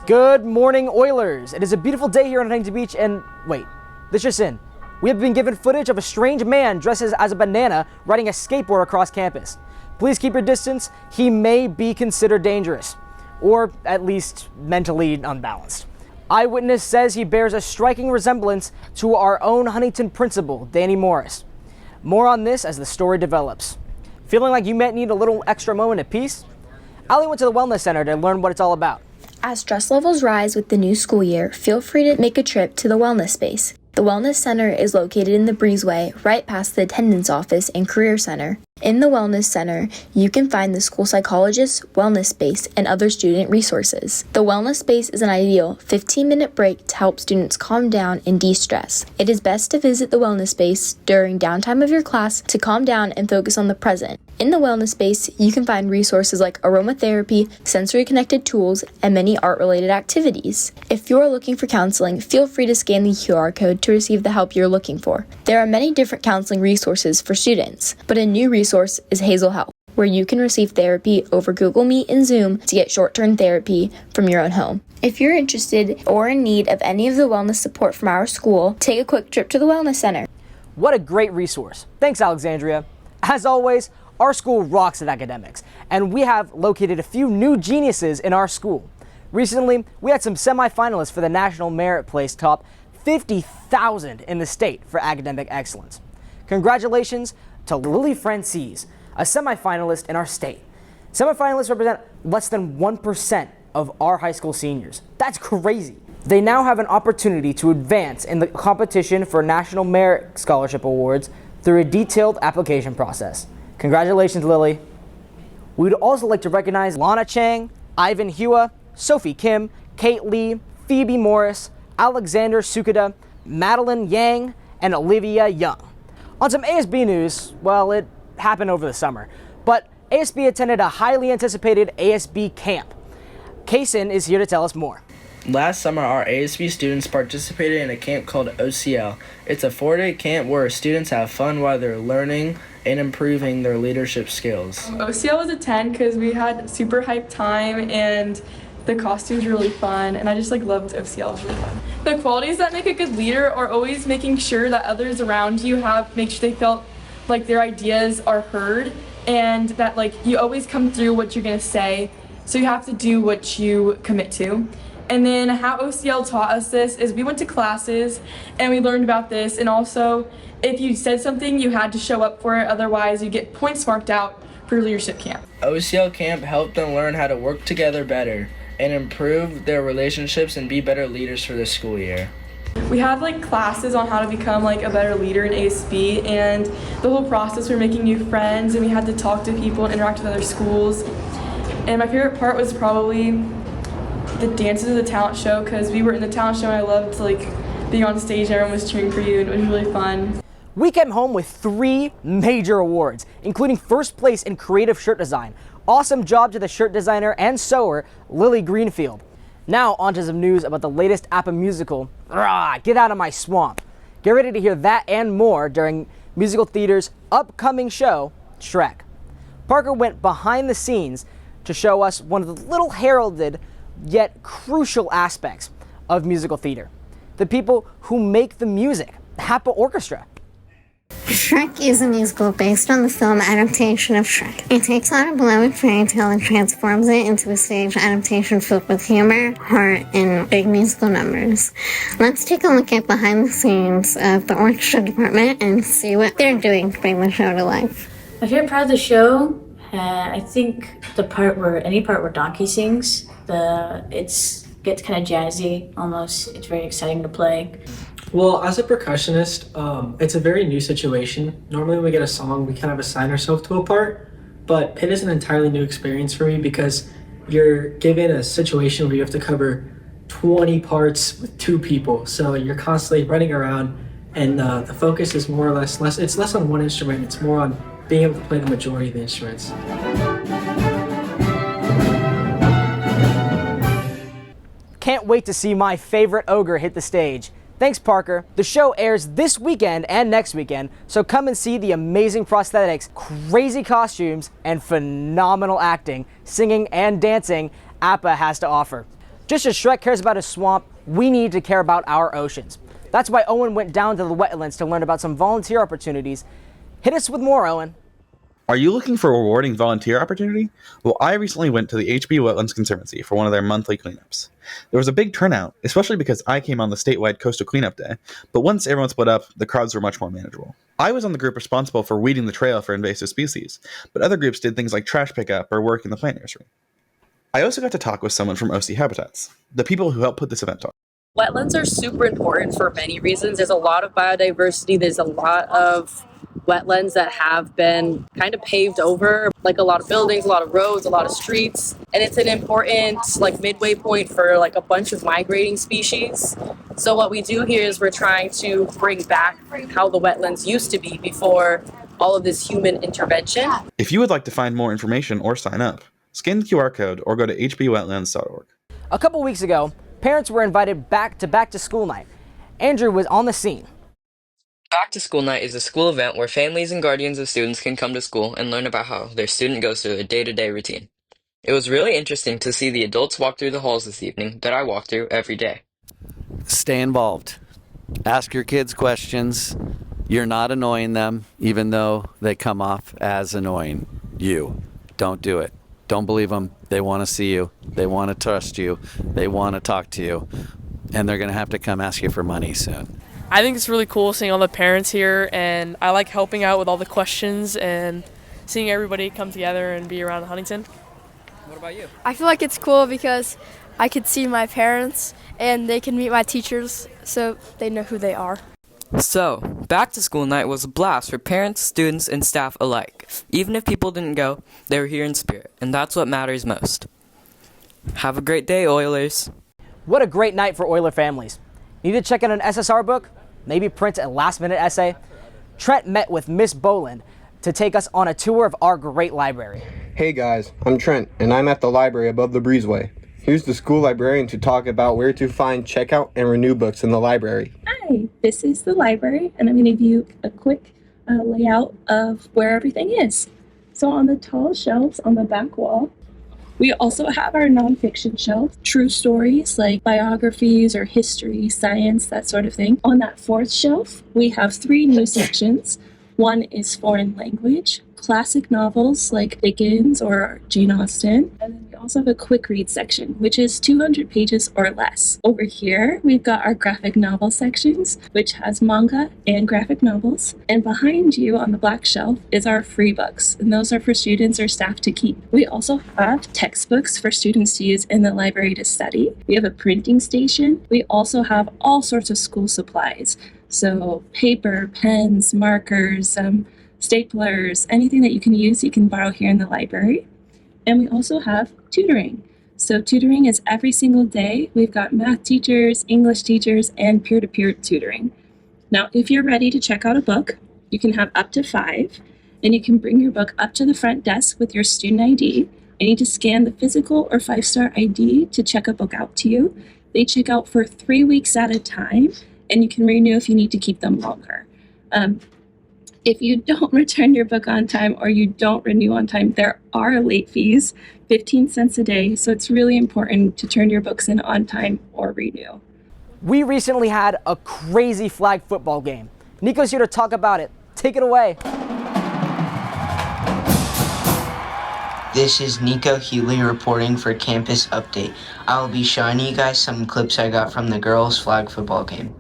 Good morning, Oilers. It is a beautiful day here on Huntington Beach, and wait, this just in. We have been given footage of a strange man dressed as a banana riding a skateboard across campus. Please keep your distance. He may be considered dangerous, or at least mentally unbalanced. Eyewitness says he bears a striking resemblance to our own Huntington principal, Danny Morris. More on this as the story develops. Feeling like you might need a little extra moment of peace? Allie went to the Wellness Center to learn what it's all about. As stress levels rise with the new school year, feel free to make a trip to the Wellness Space. The Wellness Center is located in the Breezeway, right past the attendance office and career center. In the Wellness Center, you can find the school psychologist, wellness space, and other student resources. The Wellness Space is an ideal 15-minute break to help students calm down and de-stress. It is best to visit the Wellness Space during downtime of your class to calm down and focus on the present. In the Wellness Space, you can find resources like aromatherapy, sensory-connected tools, and many art-related activities. If you are looking for counseling, feel free to scan the QR code to receive the help you're looking for. There are many different counseling resources for students, but a new resource is Hazel Health, where you can receive therapy over Google Meet and Zoom to get short-term therapy from your own home. If you're interested or in need of any of the wellness support from our school, take a quick trip to the Wellness Center. What a great resource. Thanks, Alexandria. As always, our school rocks at academics, and we have located a few new geniuses in our school. Recently, we had some semifinalists for the National Merit Place top 50,000 in the state for academic excellence. Congratulations to Lily Francis, a semifinalist in our state. Semifinalists represent less than 1% of our high school seniors. That's crazy. They now have an opportunity to advance in the competition for National Merit Scholarship Awards through a detailed application process. Congratulations, Lily. We'd also like to recognize Lana Chang, Ivan Hua, Sophie Kim, Kate Lee, Phoebe Morris, Alexander Sukada, Madeline Yang, and Olivia Young. On some ASB news, well, it happened over the summer, but ASB attended a highly anticipated ASB camp. Kaysen is here to tell us more. Last summer, our ASB students participated in a camp called OCL. It's a 4-day camp where students have fun while they're learning and improving their leadership skills. OCL was a 10 because we had super hype time and the costumes were really fun, and I just loved OCL. It was really fun. The qualities that make a good leader are always making sure that others around you make sure they felt like their ideas are heard, and that you always come through what you're gonna say, so you have to do what you commit to. And then how OCL taught us this is we went to classes and we learned about this, and also if you said something you had to show up for it, otherwise you get points marked out for leadership camp. OCL camp helped them learn how to work together better and improve their relationships and be better leaders for the school year. We had classes on how to become a better leader in ASB, and the whole process we're making new friends, and we had to talk to people and interact with other schools. And my favorite part was probably the dances of the talent show, because we were in the talent show and I loved being on stage and everyone was cheering for you, and it was really fun. We came home with 3 major awards, including first place in creative shirt design. Awesome job to the shirt designer and sewer, Lily Greenfield. Now on to some news about the latest APA musical, Get Out of My Swamp. Get ready to hear that and more during Musical Theater's upcoming show, Shrek. Parker went behind the scenes to show us one of the little heralded yet crucial aspects of musical theater. The people who make the music, the APA Orchestra. Shrek is a musical based on the film adaptation of Shrek. It takes on a beloved fairy tale and transforms it into a stage adaptation filled with humor, heart, and big musical numbers. Let's take a look at behind the scenes of the orchestra department and see what they're doing to bring the show to life. My favorite part of the show, I think any part where Donkey sings, it gets kind of jazzy almost. It's very exciting to play. Well, as a percussionist, it's a very new situation. Normally when we get a song, we kind of assign ourselves to a part, but Pit is an entirely new experience for me because you're given a situation where you have to cover 20 parts with 2 people. So you're constantly running around, and the focus is more or less it's less on one instrument, it's more on being able to play the majority of the instruments. Can't wait to see my favorite ogre hit the stage. Thanks, Parker. The show airs this weekend and next weekend, so come and see the amazing prosthetics, crazy costumes, and phenomenal acting, singing, and dancing APA has to offer. Just as Shrek cares about his swamp, we need to care about our oceans. That's why Owen went down to the wetlands to learn about some volunteer opportunities. Hit us with more, Owen. Are you looking for a rewarding volunteer opportunity? Well, I recently went to the HB Wetlands Conservancy for one of their monthly cleanups. There was a big turnout, especially because I came on the statewide coastal cleanup day, but once everyone split up, the crowds were much more manageable. I was on the group responsible for weeding the trail for invasive species, but other groups did things like trash pickup or work in the plant nursery. I also got to talk with someone from OC Habitats, the people who helped put this event on. Wetlands are super important for many reasons. There's a lot of biodiversity. There's a lot of wetlands that have been kind of paved over, like a lot of buildings, a lot of roads, a lot of streets. And it's an important midway point for a bunch of migrating species. So what we do here is we're trying to bring back how the wetlands used to be before all of this human intervention. If you would like to find more information or sign up, scan the QR code or go to hbwetlands.org. A couple weeks ago, parents were invited back to school night. Andrew was on the scene. Back to School Night is a school event where families and guardians of students can come to school and learn about how their student goes through a day-to-day routine. It was really interesting to see the adults walk through the halls this evening that I walk through every day. Stay involved. Ask your kids questions. You're not annoying them, even though they come off as annoying you. Don't do it. Don't believe them. They want to see you. They want to trust you. They want to talk to you. And they're going to have to come ask you for money soon. I think it's really cool seeing all the parents here, and I like helping out with all the questions and seeing everybody come together and be around Huntington. What about you? I feel like it's cool because I could see my parents and they can meet my teachers so they know who they are. So, Back to School Night was a blast for parents, students, and staff alike. Even if people didn't go, they were here in spirit, and that's what matters most. Have a great day, Oilers. What a great night for Oiler families. Need to check out an SSR book? Maybe print a last-minute essay? Trent met with Miss Boland to take us on a tour of our great library. Hey guys, I'm Trent, and I'm at the library above the breezeway. Here's the school librarian to talk about where to find, check out, and renew books in the library. Hi, this is the library, and I'm going to give you a quick layout of where everything is. So on the tall shelves on the back wall, we also have our nonfiction shelf, true stories like biographies or history, science, that sort of thing. On that fourth shelf, we have 3 new sections. One is foreign language, classic novels like Dickens or Jane Austen, and then we also have a quick read section, which is 200 pages or less. Over here, we've got our graphic novel sections, which has manga and graphic novels. And behind you on the black shelf is our free books, and those are for students or staff to keep. We also have textbooks for students to use in the library to study. We have a printing station. We also have all sorts of school supplies. So paper, pens, markers, staplers, anything that you can use, you can borrow here in the library. And we also have tutoring. So tutoring is every single day. We've got math teachers, English teachers, and peer-to-peer tutoring. Now, if you're ready to check out a book, you can have up to 5, and you can bring your book up to the front desk with your student ID. I need to scan the physical or 5-star ID to check a book out to you. They check out for 3 weeks at a time, and you can renew if you need to keep them longer. If you don't return your book on time or you don't renew on time, there are late fees, 15 cents a day, so it's really important to turn your books in on time or renew. We recently had a crazy flag football game. Nico's here to talk about it. Take it away. This is Nico Healy reporting for Campus Update. I will be showing you guys some clips I got from the girls' flag football game.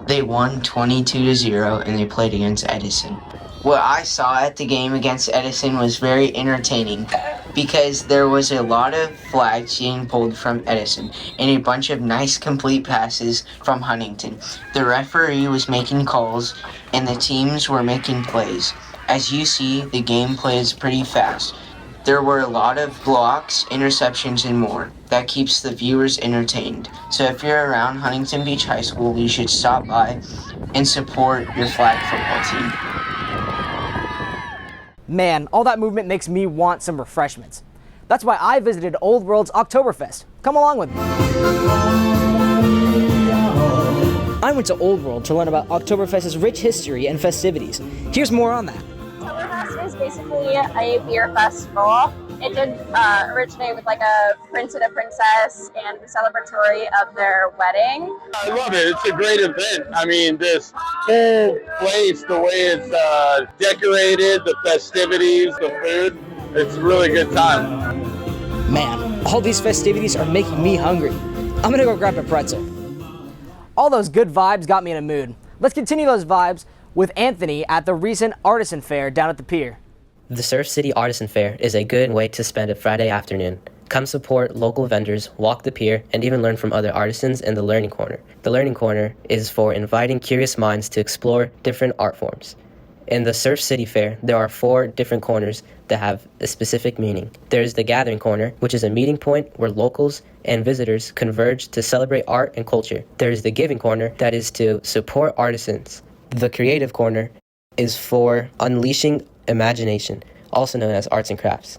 They won 22-0 and they played against Edison. What I saw at the game against Edison was very entertaining because there was a lot of flags being pulled from Edison and a bunch of nice complete passes from Huntington. The referee was making calls and the teams were making plays. As you see, the game plays pretty fast. There were a lot of blocks, interceptions, and more. That keeps the viewers entertained. So if you're around Huntington Beach High School, you should stop by and support your flag football team. Man, all that movement makes me want some refreshments. That's why I visited Old World's Oktoberfest. Come along with me. I went to Old World to learn about Oktoberfest's rich history and festivities. Here's more on that. is basically a beer festival. It did originate with like a prince and a princess and celebratory of their wedding. I love it. It's a great event. I mean, this whole place, the way it's decorated, the festivities, the food, it's a really good time. Man, all these festivities are making me hungry. I'm gonna go grab a pretzel. All those good vibes got me in a mood. Let's continue those vibes with Anthony at the recent Artisan Fair down at the pier. The Surf City Artisan Fair is a good way to spend a Friday afternoon. Come support local vendors, walk the pier, and even learn from other artisans in the Learning Corner. The Learning Corner is for inviting curious minds to explore different art forms. In the Surf City Fair, there are 4 different corners that have a specific meaning. There is the Gathering Corner, which is a meeting point where locals and visitors converge to celebrate art and culture. There is the Giving Corner, that is to support artisans. The Creative Corner is for unleashing imagination, also known as arts and crafts.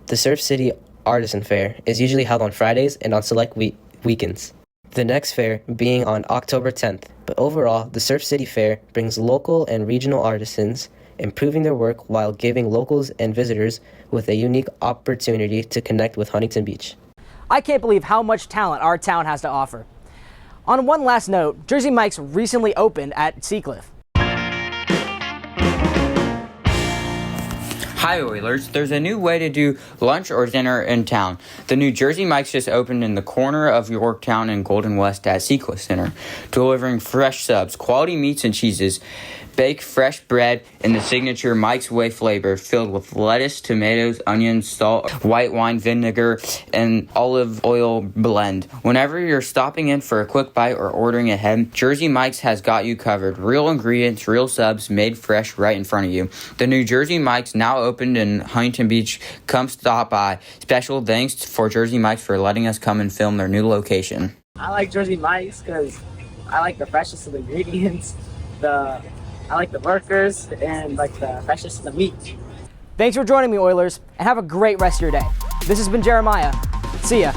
The Surf City Artisan Fair is usually held on Fridays and on select weekends. The next fair being on October 10th. But overall, the Surf City Fair brings local and regional artisans, improving their work while giving locals and visitors with a unique opportunity to connect with Huntington Beach. I can't believe how much talent our town has to offer. On one last note, Jersey Mike's recently opened at Seacliff. Hi Oilers, there's a new way to do lunch or dinner in town. The new Jersey Mike's just opened in the corner of Yorktown and Golden West at Seacliff Center, delivering fresh subs, quality meats and cheeses, bake fresh bread in the signature Mike's Way flavor filled with lettuce, tomatoes, onions, salt, white wine vinegar, and olive oil blend. Whenever you're stopping in for a quick bite or ordering ahead, Jersey Mike's has got you covered. Real ingredients, real subs, made fresh right in front of you. The new Jersey Mike's now opened in Huntington Beach. Come stop by. Special thanks for Jersey Mike's for letting us come and film their new location. I like Jersey Mike's because I like the freshness of the ingredients, I like the workers, and like the freshness of the meat. Thanks for joining me, Oilers, and have a great rest of your day. This has been Jeremiah. See ya.